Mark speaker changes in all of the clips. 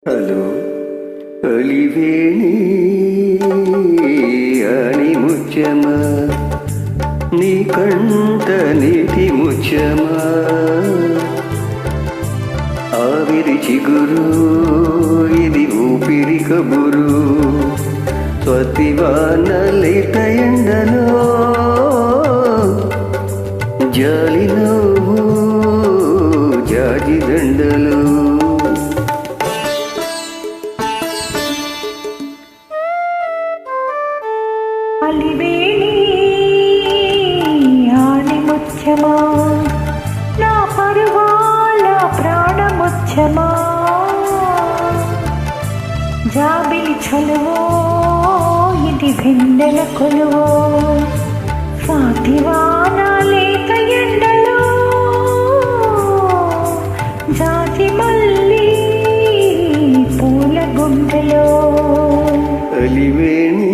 Speaker 1: Hello అలివేణి అని ముచ్చమా నీ కంట నీటి ముచ్చమా ఆవిరి చిగురు ఇది ఊపిరి కబురు స్వతివాన లేత ఎండలో జాలి నవ్వు జాజి దండలు
Speaker 2: అలివేణి ఆని ముత్యమా నా పరువాల ప్రాణముత్యమా జాబిలి చలువో ఇది వెన్నెల కొలువో స్వాతివాన లేత ఎండలో జాజి మల్లి పూల గుండెలో
Speaker 1: అలివేణి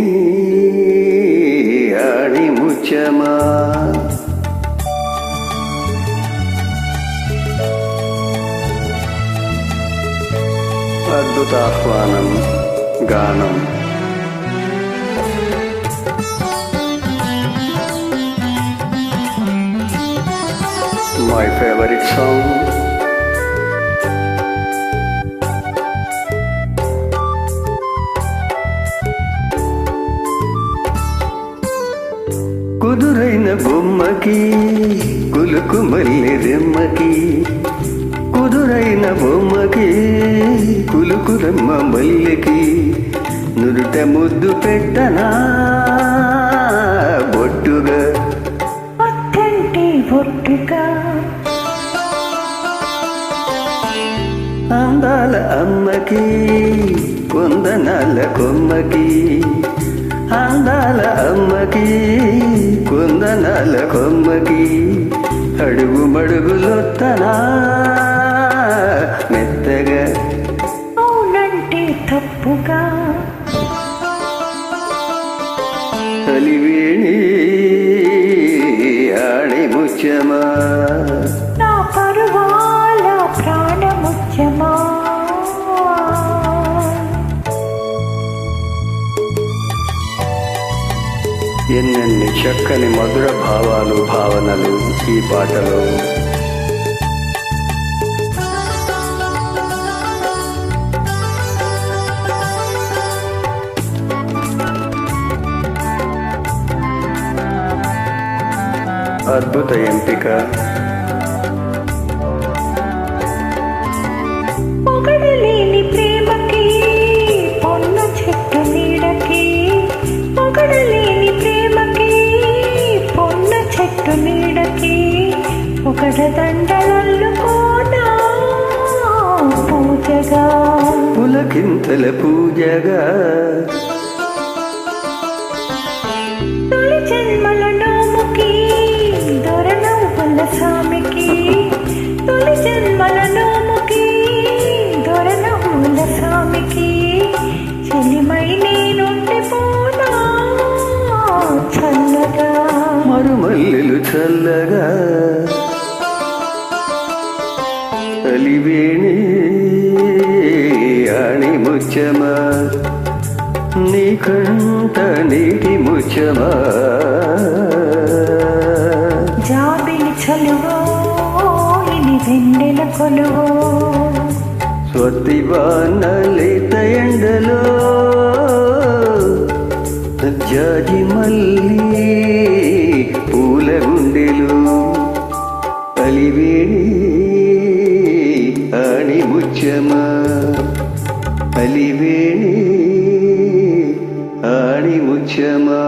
Speaker 1: ఆని ముచ్చమా అద్భుత ఆహ్వానం గానం మై ఫేవరెట్ సాంగ్ కుదురైన బొమ్మకి కులుకు మల్లి రెమ్మకి కుదురైన బొమ్మకి కులుకు రెమ్మ మల్లెకి నుదుట ముద్దు పెట్టనా బొట్టుగా
Speaker 2: అత్తంటి బొట్టుగా
Speaker 1: అందాల అమ్మకి కొందనాల కొమ్మకి అందాల అమ్మకి కొందనాల కొమ్మకి అడుగు మడుగులొత్తనా మెత్తగా
Speaker 2: అవునంటే తప్పుగా
Speaker 1: అలివేణి ఆణి ముచ్చమా
Speaker 2: నా పరువాల ప్రాణముత్యమా
Speaker 1: ఎన్నెన్ని చక్కని మధుర భావాలు భావనలు ఈ పాటలో. అద్భుత ఎంపిక.
Speaker 2: పొగడలేని ప్రేమకి పొన్న చెట్టు నీడకి పొగడలేని ప్రేమకి పొన్న చెట్టు నీడకి ఒకట దండలల్లుకోనా పూజగా
Speaker 1: పులకింతల పూజగా
Speaker 2: తొలి జన్మల నోముకి దొరనవ్వుల సామికి తొలి జన్మల నోముకి దొరనవ్వుల సామికి చెలిమై నేనుండిపోనా చల్లగా
Speaker 1: మరుమల్లెలు చల్లగా. అలివేణి ఆణి ముచ్చమా నీ కంట నీటి ముచ్చమా
Speaker 2: జాబిలి చలువో ఇది వెన్నెల కొలువో
Speaker 1: స్వతివాన లేత ఎండలో జాజి మల్లి పూల గుండెలు. అలివేణి ఆణి ముచ్చమా అలివేణి ఆణి ముచ్చమా.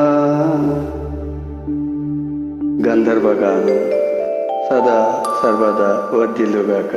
Speaker 1: గంధర్వగానం సదా సర్వదా వర్ధిల్లుగాక.